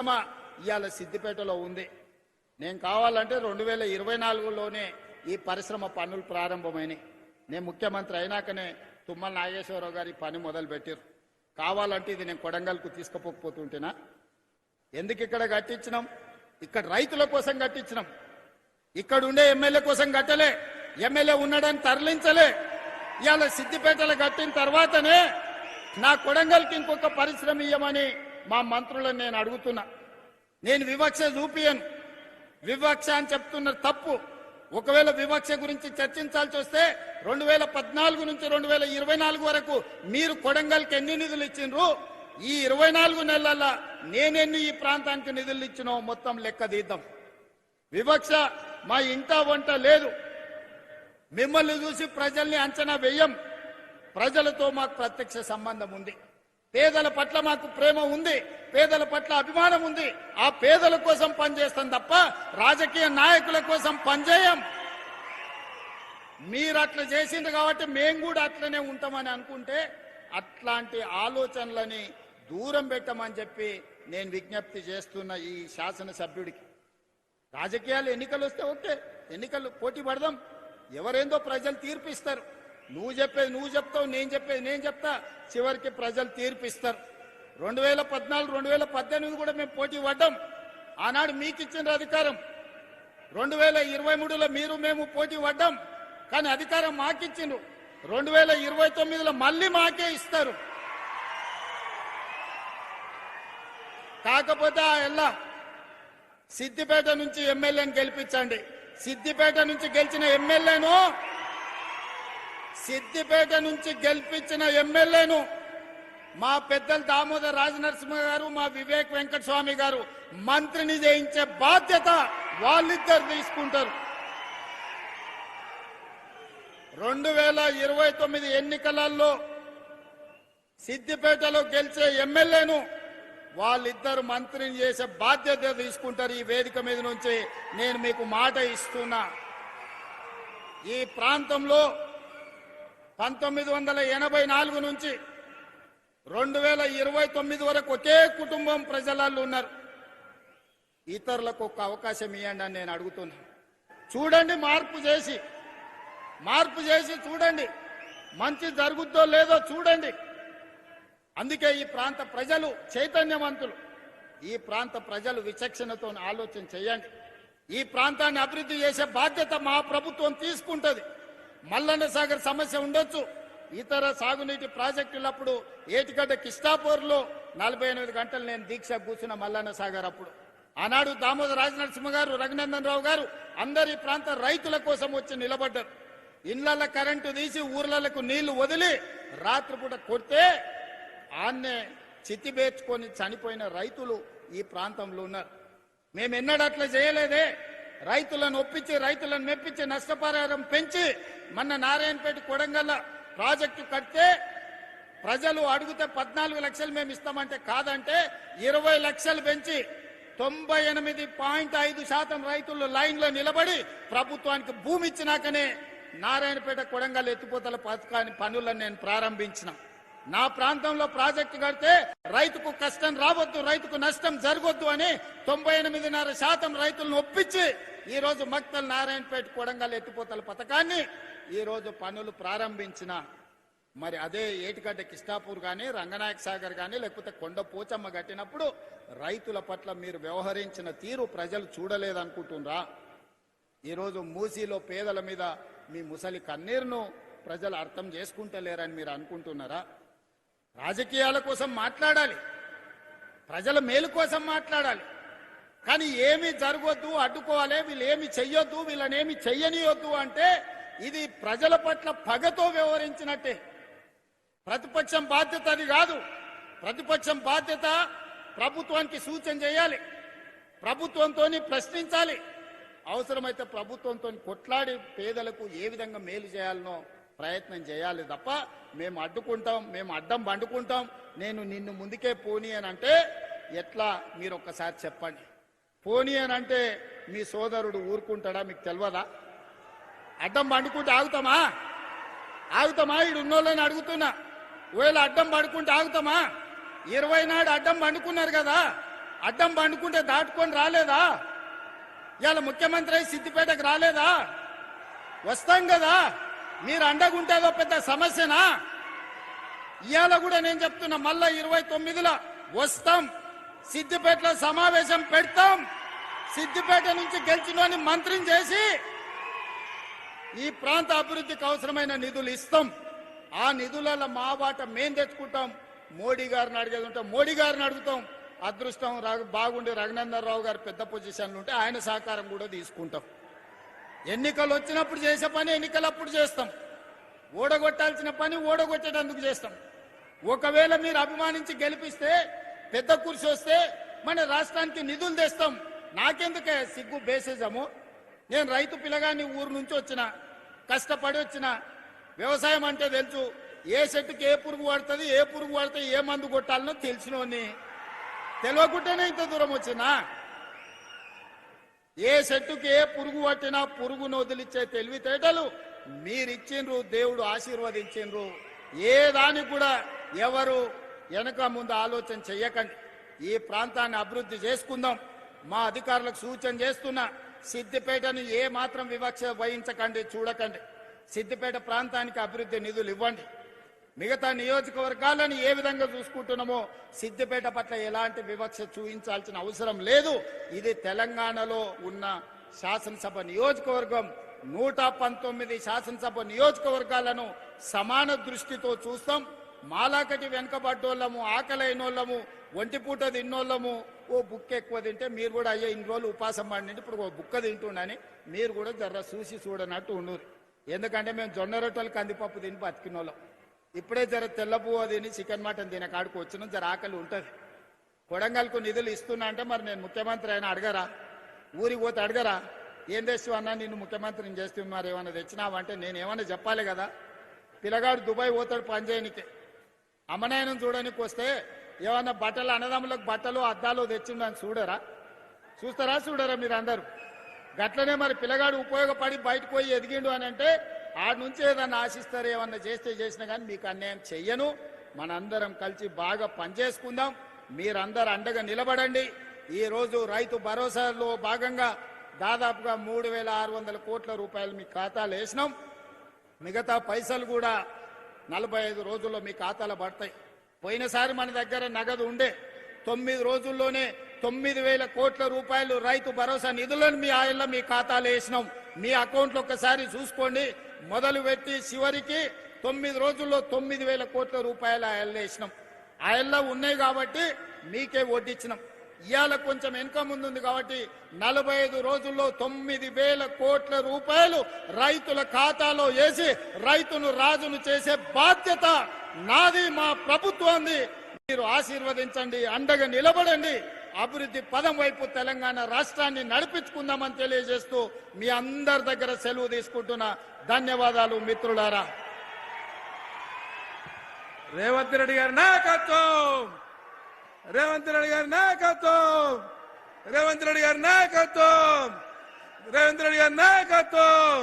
ఇవాళ సిద్దిపేటలో ఉంది. నేను కావాలంటే 2024లోనే ఈ పరిశ్రమ పనులు ప్రారంభమైనాయి. నేను ముఖ్యమంత్రి అయినాకనే తుమ్మల నాగేశ్వరరావు గారి పని మొదలు పెట్టారు. కావాలంటే ఇది నేను కొడంగల్కు తీసుకుపోతుంటేనా? ఎందుకు ఇక్కడ కట్టించినాం? ఇక్కడ రైతుల కోసం కట్టించినాం. ఇక్కడ ఉండే ఎమ్మెల్యే కోసం కట్టలే. ఎమ్మెల్యే ఉన్నాడని తరలించలే. ఇవాళ సిద్దిపేటలో కట్టిన తర్వాతనే నా కొడంగల్కి ఇంకొక పరిశ్రమ ఇయ్యమని మా మంత్రులను నేను అడుగుతున్నా. నేను వివక్ష చూపియను. వివక్ష అని చెప్తున్నారు తప్పు. ఒకవేళ వివక్ష గురించి చర్చించాల్సి వస్తే 2014 నుంచి 2024 వరకు మీరు కొడంగల్కి ఎన్ని నిధులు ఇచ్చిండ్రు, ఈ 24 నెలల నేనెన్ని ఈ ప్రాంతానికి నిధులు ఇచ్చినో మొత్తం లెక్క తీద్దాం. వివక్ష మా ఇంట వంట లేదు. మిమ్మల్ని చూసి ప్రజల్ని అంచనా వేయం. ప్రజలతో మాకు ప్రత్యక్ష సంబంధం ఉంది. పేదల పట్ల మాకు ప్రేమ ఉంది. పేదల పట్ల అభిమానం ఉంది. ఆ పేదల కోసం పనిచేస్తాం తప్ప రాజకీయ నాయకుల కోసం పనిచేయం. మీరు అట్లా చేసిండ్రు కాబట్టి మేము కూడా అట్లనే ఉంటామని అనుకుంటే అట్లాంటి ఆలోచనలని దూరం పెట్టమని చెప్పి నేను విజ్ఞప్తి చేస్తున్న ఈ శాసనసభ్యుడికి. రాజకీయాలు ఎన్నికలు వస్తే ఓకే, ఎన్నికలు పోటీ పడదాం. ఎవరేందో ప్రజలు తీర్పిస్తారు. నువ్వు చెప్పేది నువ్వు చెప్తావు, నేను చెప్పేది నేను చెప్తా. చివరికి ప్రజలు తీర్పిస్తారు. 2014, 2018 కూడా మేము పోటీ పడ్డాం. ఆనాడు మీకు ఇచ్చిన అధికారం. 2023లో మీరు మేము పోటీ పడ్డాం. కానీ అధికారం మాకిచ్చిండ్రు. 2029లో మళ్ళీ మాకే ఇస్తారు. కాకపోతే ఆ ఎల్లా సిద్దిపేట నుంచి ఎమ్మెల్యేని గెలిపించండి. సిద్దిపేట నుంచి గెలిచిన ఎమ్మెల్యేను మా పెద్దలు దామోదర్ రాజనరసింహ గారు, మా వివేక్ వెంకటస్వామి గారు మంత్రిని చేయించే బాధ్యత వాళ్ళిద్దరు తీసుకుంటారు. 2029 ఎన్నికలలో సిద్దిపేటలో గెలిచే ఎమ్మెల్యేను వాళ్ళిద్దరు మంత్రిని చేసే బాధ్యత తీసుకుంటారు. ఈ వేదిక మీద నుంచి నేను మీకు మాట ఇస్తున్నా. ఈ ప్రాంతంలో 1984 నుంచి 2029 వరకు ఒకే కుటుంబం ప్రజలలో ఉన్నారు. ఇతరులకు ఒక అవకాశం ఇవ్వండి అని నేను అడుగుతున్నా. చూడండి, మార్పు చేసి చూడండి, మంచి జరుగుద్దో లేదో చూడండి. అందుకే ఈ ప్రాంత ప్రజలు చైతన్యవంతులు. ఈ ప్రాంత ప్రజలు విచక్షణతో ఆలోచన చేయండి. ఈ ప్రాంతాన్ని అభివృద్ధి చేసే బాధ్యత మా ప్రభుత్వం తీసుకుంటుంది. మల్లన్న సాగర్ సమస్య ఉండొచ్చు, ఇతర సాగునీటి ప్రాజెక్టులప్పుడు ఏటిగడ్డ కిష్టాపూర్లో 48 గంటలు నేను దీక్ష కూర్చున్న మల్లన్న సాగర్ అప్పుడు. ఆనాడు దామోదర్ రాజనరసింహ గారు, రఘునందన్ రావు గారు అందరు ఈ ప్రాంత రైతుల కోసం వచ్చి నిలబడ్డారు. ఇళ్ల కరెంటు తీసి ఊర్లకు నీళ్లు వదిలి రాత్రిపూట కొడితే ఆన్నే చిత్తిబేర్చుకొని చనిపోయిన రైతులు ఈ ప్రాంతంలో ఉన్నారు. మేము ఎన్నడూ అట్లా చేయలేదే. రైతులను ఒప్పించి, రైతులను మెప్పించి, నష్టపరిహారం పెంచి మొన్న నారాయణపేట కొడంగల్ ప్రాజెక్టు కడితే ప్రజలు అడిగితే 14 లక్షలు మేము ఇస్తామంటే కాదంటే 20 లక్షలు పెంచి 98.5% రైతులు లైన్లో నిలబడి ప్రభుత్వానికి భూమి ఇచ్చినాకనే నారాయణపేట కొడంగల్ ఎత్తిపోతల పథకాన్ని పనులను నేను ప్రారంభించిన. నా ప్రాంతంలో ప్రాజెక్టు కడితే రైతుకు కష్టం రావద్దు, రైతుకు నష్టం జరగొద్దు అని 98.5% రైతులను ఒప్పించి ఈ రోజు మక్తల్ నారాయణపేట కొడంగల్ ఎత్తిపోతల పథకాన్ని ఈ రోజు పనులు ప్రారంభించిన. మరి అదే ఏటిగడ్డ కిష్టాపూర్ కానీ, రంగనాయక సాగర్ కానీ, లేకపోతే కొండ పోచమ్మ కట్టినప్పుడు రైతుల పట్ల మీరు వ్యవహరించిన తీరు ప్రజలు చూడలేదనుకుంటున్నారా? ఈరోజు మూసీలో పేదల మీద మీ ముసలి కన్నీరును ప్రజలు అర్థం చేసుకుంటలేరని మీరు అనుకుంటున్నారా? రాజకీయాల కోసం మాట్లాడాలి, ప్రజల మేలు కోసం మాట్లాడాలి. కానీ ఏమి జరగొద్దు, అడ్డుకోవాలి, వీళ్ళు ఏమి చెయ్యొద్దు, వీళ్ళనేమి చెయ్యనియొద్దు అంటే ఇది ప్రజల పట్ల పగతో వ్యవహరించినట్టే. ప్రతిపక్షం బాధ్యత అది కాదు. ప్రతిపక్షం బాధ్యత ప్రభుత్వానికి సూచన చేయాలి, ప్రభుత్వంతో ప్రశ్నించాలి, అవసరమైతే ప్రభుత్వంతో కొట్లాడి పేదలకు ఏ విధంగా మేలు చేయాలనో ప్రయత్నం చేయాలి తప్ప మేము అడ్డుకుంటాం, మేము అడ్డం బండుకుంటాం, నేను నిన్ను ముందుకే పోనీ అని అంటే ఎట్లా? మీరు ఒక్కసారి చెప్పండి. పోనీ అని అంటే మీ సోదరుడు ఊరుకుంటాడా? మీకు తెలియదా? అడ్డం బండుకుంటే ఆగుతామా? ఈడు ఉన్నోళ్ళని అడుగుతున్నా. ఒకవేళ అడ్డం పడుకుంటే ఆగుతామా? 20 నాడు అడ్డం పండుకున్నారు కదా, అడ్డం పండుకుంటే దాటుకొని రాలేదా? ఇవాళ ముఖ్యమంత్రి అయి సిద్దిపేటకు రాలేదా? వస్తాం కదా. మీరు అండగుంటేదో పెద్ద సమస్యనా? ఇవాళ కూడా నేను చెప్తున్నా, మళ్ళా 29లో వస్తాం, సిద్దిపేటలో సమావేశం పెడతాం. సిద్దిపేట నుంచి గెలిచినోని మంత్రిని చేసి ఈ ప్రాంత అభివృద్ధికి అవసరమైన నిధులు ఇస్తాం. ఆ నిధులలో మా వాట మేం తెచ్చుకుంటాం. మోడీ గారిని అడిగేది ఉంటే మోడీ గారిని అడుగుతాం. అదృష్టం బాగుండి రఘునందన్ రావు గారు పెద్ద పొజిషన్లు ఉంటే ఆయన సహకారం కూడా తీసుకుంటాం. ఎన్నికలు వచ్చినప్పుడు చేసే పని ఎన్నికలప్పుడు చేస్తాం. ఓడగొట్టాల్సిన పని ఓడగొట్టేటందుకు చేస్తాం. ఒకవేళ మీరు అభిమానించి గెలిపిస్తే పెద్ద కుర్చీ వస్తే మన రాష్ట్రానికి నిధులు తెస్తాం. నాకెందుకే సిగ్గు బేసిజము? నేను రైతు పిల్లగాని ఊరు నుంచి వచ్చిన, కష్టపడి వచ్చిన, వ్యవసాయం అంటే తెలుసు. ఏ చెట్టుకి ఏ పురుగు పడుతుంది, ఏ పురుగు పడితే ఏ మందు కొట్టాలనో తెలిసినోని. తెలియకుండానే ఇంత దూరం వచ్చినా. ఏ చెట్టుకి ఏ పురుగు పట్టినా పురుగును వదిలిచ్చే తెలివితేటలు మీరిచ్చిండ్రు, దేవుడు ఆశీర్వదించిండ్రు. ఏ దానికి కూడా ఎవరు వెనక ముందు ఆలోచన చెయ్యకండి. ఈ ప్రాంతాన్ని అభివృద్ధి చేసుకుందాం. మా అధికారులకు సూచన చేస్తున్నా, సిద్దిపేటను ఏ మాత్రం వివక్ష వహించకండి, చూడకండి. సిద్దిపేట ప్రాంతానికి అభివృద్ధి నిధులు ఇవ్వండి. మిగతా నియోజకవర్గాలను ఏ విధంగా చూసుకుంటున్నామో సిద్దిపేట పట్ల ఎలాంటి వివక్ష చూపించాల్సిన అవసరం లేదు. ఇది తెలంగాణలో ఉన్న శాసనసభ నియోజకవర్గం. 119 శాసనసభ నియోజకవర్గాలను సమాన దృష్టితో చూస్తాం. మాలాకటి వెనకబడ్డోళ్ళము, ఆకలైనోళ్ళము, ఒంటిపూట తిన్నోళ్ళము, ఓ బుక్క ఎక్కువ తింటే మీరు కూడా అయ్యే ఇన్ని రోజులు ఉపాసం పడినంటే ఇప్పుడు ఓ బుక్క తింటుండని మీరు కూడా జర్ర చూసి చూడనట్టు ఉండరు. ఎందుకంటే మేము జొన్న రొట్టెలు కందిపప్పు తిని బతికినోళ్ళం. ఇప్పుడే జర తెల్లపువ్వ తిని చికెన్ మటన్ తినే కాడికి వచ్చిన జర ఆకలి ఉంటుంది. కొడంగల్కు నిధులు ఇస్తున్నా అంటే మరి నేను ముఖ్యమంత్రి అయినా అడగరా? ఊరికి పోతే అడగరా? ఏం తెస్తూ అన్నా నిన్ను ముఖ్యమంత్రిని చేస్తూ మరి ఏమన్నా తెచ్చినావంటే నేను ఏమన్నా చెప్పాలి కదా. పిల్లగాడు దుబాయ్ పోతాడు పని చేయనికి, అమ్మనాయనం చూడడానికి వస్తే ఏమన్నా బట్టలు, అన్నదమ్ములకు బట్టలు అద్దాలు తెచ్చిండని చూడరా? చూస్తారా? చూడరా? మీరు అందరూ గట్లనే మరి పిల్లగాడు ఉపయోగపడి బయటకు పోయి ఎదిగిండు అని అంటే ఆడ నుంచి ఏదన్నా ఆశిస్తారు. ఏమన్నా చేస్తే చేసినా కానీ మీకు అన్యాయం చెయ్యను. మనందరం కలిసి బాగా పనిచేసుకుందాం. మీరందరూ అండగా నిలబడండి. ఈరోజు రైతు భరోసాలో భాగంగా దాదాపుగా 3,600 కోట్ల రూపాయలు మీ ఖాతాలో వేసినాం. మిగతా పైసలు కూడా 45 రోజుల్లో మీ ఖాతాలో పడతాయి. పోయినసారి మన దగ్గర నగదు ఉండే 9 రోజుల్లోనే 9,000 కోట్ల రూపాయలు రైతు భరోసా నిధులను మీ ఆయల్లో మీ ఖాతాలో వేసినాం. మీ అకౌంట్లో ఒక్కసారి చూసుకోండి. మొదలు పెట్టి చివరికి 9 రోజుల్లో 9,000 కోట్ల రూపాయలు ఆయల్లో వేసినాం. ఆయల్లో ఉన్నాయి కాబట్టి మీకే వడ్డిచ్చినాం. ఇవాళ కొంచెం వెనుక ముందుంది కాబట్టి 45 రోజుల్లో 9,000 కోట్ల రూపాయలు రైతుల ఖాతాలో వేసి రైతును రాజును చేసే బాధ్యత నాది, మా ప్రభుత్వాన్ని. మీరు ఆశీర్వదించండి, అండగా నిలబడండి. అభివృద్ధి పదం వైపు తెలంగాణ రాష్ట్రాన్ని నడిపించుకుందామని తెలియజేస్తూ మీ అందరి దగ్గర సెలవు తీసుకుంటున్నా. ధన్యవాదాలు మిత్రులారా. రేవంత్ రెడ్డి గారి నాయకత్వం, రేవంత్ రెడ్డి గారి నాయకత్వం, రేవంత్ రెడ్డి గారి నాయకత్వం, రేవంత్ రెడ్డి గారి నాయకత్వం.